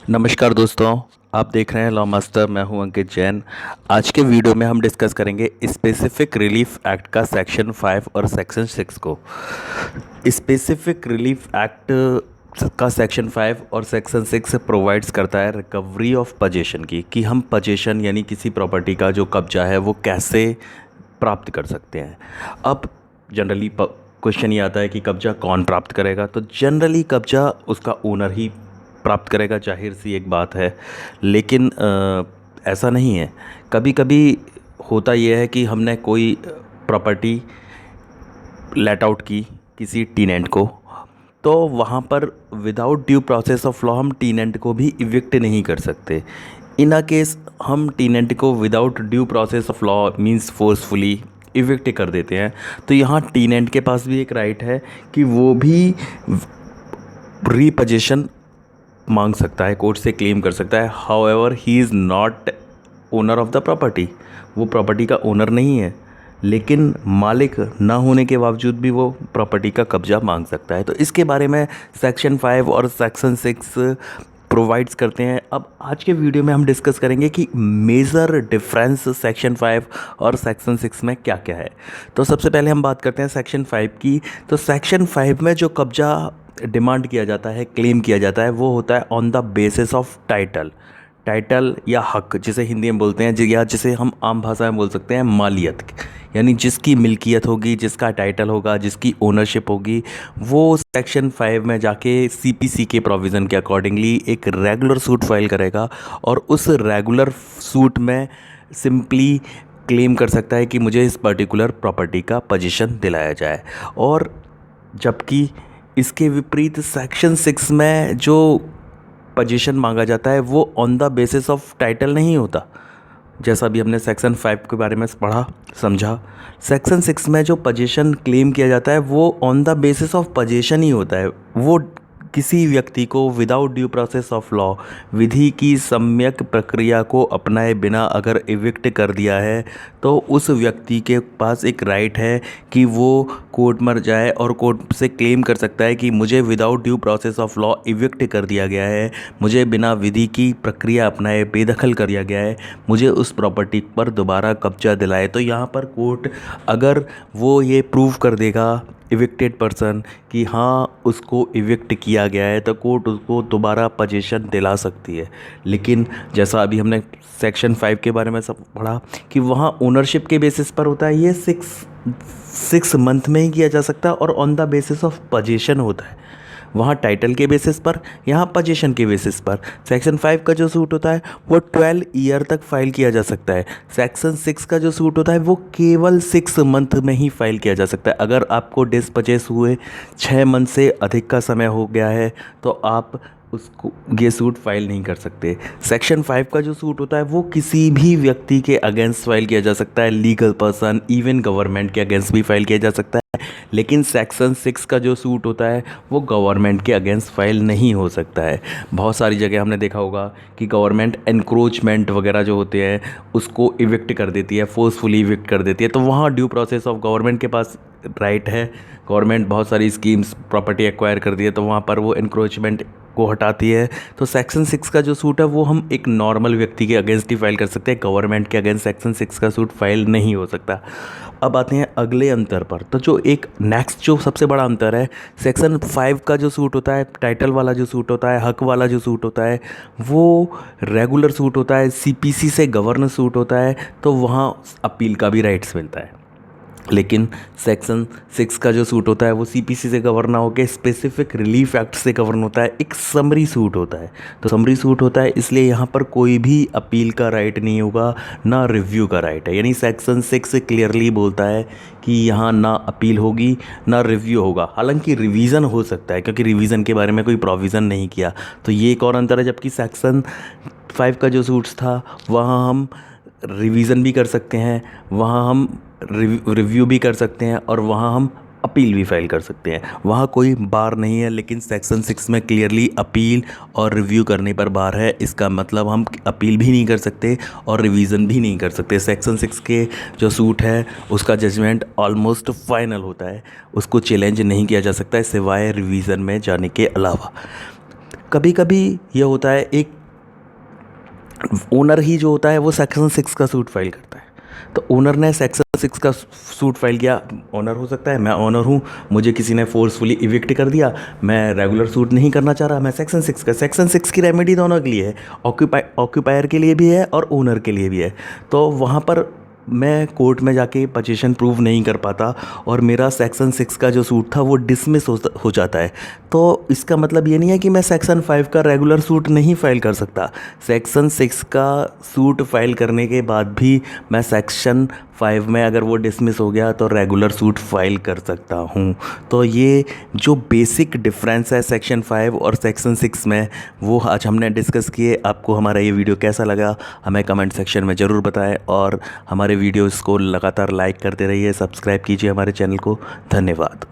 नमस्कार दोस्तों, आप देख रहे हैं लॉ मास्टर। मैं हूं अंकित जैन। आज के वीडियो में हम डिस्कस करेंगे स्पेसिफिक रिलीफ एक्ट का सेक्शन 5 और सेक्शन 6 को। स्पेसिफिक रिलीफ एक्ट का सेक्शन 5 और सेक्शन 6 प्रोवाइड्स करता है रिकवरी ऑफ पोजेशन की, कि हम पोजेशन यानी किसी प्रॉपर्टी का जो कब्जा है वो कैसे प्राप्त कर सकते हैं। अब जनरली क्वेश्चन ये आता है कि कब्जा कौन प्राप्त करेगा, तो जनरली कब्जा उसका ओनर ही प्राप्त करेगा, जाहिर सी एक बात है। लेकिन ऐसा नहीं है। कभी कभी होता यह है कि हमने कोई प्रॉपर्टी लेट आउट की किसी टीनेंट को, तो वहाँ पर without due process of law हम टीनेंट को भी इविक्ट नहीं कर सकते। इन अ केस हम टीनेंट को without due process of law means forcefully evict कर देते हैं, तो यहाँ टीनेंट के पास भी एक राइट है कि वो भी रीपोजेशन मांग सकता है, कोर्ट से क्लेम कर सकता है। However he is not owner of the property, वो प्रॉपर्टी का ओनर नहीं है, लेकिन मालिक ना होने के बावजूद भी वो प्रॉपर्टी का कब्जा मांग सकता है। तो इसके बारे में सेक्शन 5 और सेक्शन 6 प्रोवाइड्स करते हैं। अब आज के वीडियो में हम डिस्कस करेंगे कि मेजर डिफरेंस सेक्शन 5 और सेक्शन 6 में क्या क्या है। तो सबसे पहले हम बात करते हैं सेक्शन 5 की। तो सेक्शन 5 में जो कब्जा डिमांड किया जाता है, क्लेम किया जाता है, वो होता है on the basis of title. Title या हक जिसे हिंदी में बोलते हैं, या जिसे हम आम भाषा में बोल सकते हैं मालियत, यानी जिसकी मिल्कियत होगी, जिसका टाइटल होगा, जिसकी ओनरशिप होगी, वो सेक्शन 5 में जाके सीपीसी के प्रोविज़न के अकॉर्डिंगली एक रेगुलर सूट फाइल करेगा और उस रेगुलर सूट में सिंपली क्लेम कर सकता है कि मुझे इस पर्टिकुलर प्रॉपर्टी का पोजीशन दिलाया जाए। और जबकि इसके विपरीत सेक्शन 6 में जो पोजीशन मांगा जाता है वो on the basis of title नहीं होता, जैसा भी हमने सेक्शन 5 के बारे में पढ़ा समझा। सेक्शन 6 में जो पोजीशन क्लेम किया जाता है वो on the basis of position ही होता है। वो किसी व्यक्ति को without due process of law, विधि की सम्यक प्रक्रिया को अपनाए बिना अगर इविक्ट कर दिया है, तो उस व्यक्ति के पास एक राइट है कि वो कोर्ट में जाए और कोर्ट से क्लेम कर सकता है कि मुझे without due process of law evict कर दिया गया है, मुझे बिना विधि की प्रक्रिया अपनाए बेदखल कर दिया गया है, मुझे उस प्रॉपर्टी पर दोबारा कब्जा दिलाए। तो यहाँ पर कोर्ट अगर वो ये प्रूव कर देगा इविक्टेड पर्सन कि हाँ उसको इविक्ट किया गया है, तो कोर्ट उसको दोबारा पोजीशन दिला सकती है। लेकिन जैसा अभी हमने सेक्शन 5 के बारे में सब पढ़ा कि वहाँ ओनरशिप के बेसिस पर होता है, ये 6 मंथ में ही किया जा सकता है और on the basis of position होता है। वहाँ टाइटल के बेसिस पर, यहाँ पोजीशन के बेसिस पर। सेक्शन 5 का जो सूट होता है वो 12 ईयर तक फाइल किया जा सकता है। सेक्शन 6 का जो सूट होता है वो केवल 6 मंथ में ही फाइल किया जा सकता है। अगर आपको डिस्पजेस हुए 6 मंथ से अधिक का समय हो गया है तो आप उसको ये सूट फाइल नहीं कर सकते। सेक्शन 5 का जो सूट होता है वो किसी भी व्यक्ति के अगेंस्ट फाइल किया जा सकता है, लीगल पर्सन, इवन गवर्नमेंट के अगेंस्ट भी फाइल किया जा सकता है। लेकिन सेक्शन 6 का जो सूट होता है वो गवर्नमेंट के अगेंस्ट फाइल नहीं हो सकता है। बहुत सारी जगह हमने देखा होगा कि गवर्नमेंट एनक्रोचमेंट वगैरह जो होते हैं उसको इविक्ट कर देती है, फोर्सफुली इविक्ट कर देती है, तो वहाँ ड्यू प्रोसेस ऑफ गवर्नमेंट के पास राइट है। गवर्नमेंट बहुत सारी स्कीम्स प्रॉपर्टी एक्वायर कर दी है, तो वहाँ पर वो एनक्रोचमेंट को हटाती है। तो सेक्शन 6 का जो सूट है वो हम एक नॉर्मल व्यक्ति के अगेंस्ट ही फाइल कर सकते हैं, गवर्नमेंट के अगेंस्ट सेक्शन 6 का सूट फाइल नहीं हो सकता। अब आते हैं अगले अंतर पर। तो जो एक नेक्स्ट जो सबसे बड़ा अंतर है, सेक्शन 5 का जो सूट होता है, टाइटल वाला जो सूट होता है, हक वाला जो सूट होता है, वो रेगुलर सूट होता है, सीपीसी से गवर्न सूट होता है, तो वहाँ अपील का भी राइट्स मिलता है। लेकिन सेक्शन 6 का जो सूट होता है वो सीपीसी से गवर्न होकर स्पेसिफिक रिलीफ एक्ट से गवर्न होता है, एक समरी सूट होता है। तो समरी सूट होता है इसलिए यहाँ पर कोई भी अपील का राइट नहीं होगा, ना रिव्यू का राइट है। यानी सेक्शन 6 क्लियरली बोलता है कि यहाँ ना अपील होगी ना रिव्यू होगा। हालांकि रिवीज़न हो सकता है, क्योंकि रिवीज़न के बारे में कोई प्रोविज़न नहीं किया, तो ये एक और अंतर है। जबकि सेक्शन 5 का जो सूट्स था वहाँ हम रिवीज़न भी कर सकते हैं, वहाँ हम रिव्यू भी कर सकते हैं और वहाँ हम अपील भी फाइल कर सकते हैं, वहाँ कोई बार नहीं है। लेकिन सेक्शन 6 में क्लियरली अपील और रिव्यू करने पर बार है। इसका मतलब हम अपील भी नहीं कर सकते और रिवीज़न भी नहीं कर सकते। सेक्शन 6 के जो सूट है उसका जजमेंट ऑलमोस्ट फाइनल होता है, उसको चैलेंज नहीं किया जा सकता है सिवाय रिवीज़न में जाने के अलावा। कभी कभी ये होता है, एक ओनर ही जो होता है वो सेक्शन 6 का सूट फाइल करता है। तो ओनर ने सेक्शन 6 का सूट फाइल किया, ओनर हो सकता है, मैं ओनर हूँ, मुझे किसी ने फोर्सफुली इविक्ट कर दिया, मैं रेगुलर सूट नहीं करना चाह रहा, मैं सेक्शन 6 की रेमेडी दोनों के लिए है, ऑक्यूपायर के लिए भी है और ओनर के लिए भी है। तो वहाँ पर मैं कोर्ट में जाके पोजीशन प्रूव नहीं कर पाता और मेरा सेक्शन 6 का जो सूट था वो डिसमिस हो जाता है। तो इसका मतलब ये नहीं है कि मैं सेक्शन 5 का रेगुलर सूट नहीं फाइल कर सकता। सेक्शन 6 का सूट फाइल करने के बाद भी मैं सेक्शन 5 में अगर वो डिसमिस हो गया तो रेगुलर सूट फाइल कर सकता हूँ। तो ये जो बेसिक डिफरेंस है सेक्शन 5 और सेक्शन 6 में, वो आज हमने डिस्कस किए। आपको हमारा ये वीडियो कैसा लगा हमें कमेंट सेक्शन में ज़रूर बताएं और हमारे वीडियोस को लगातार लाइक करते रहिए, सब्सक्राइब कीजिए हमारे चैनल को। धन्यवाद।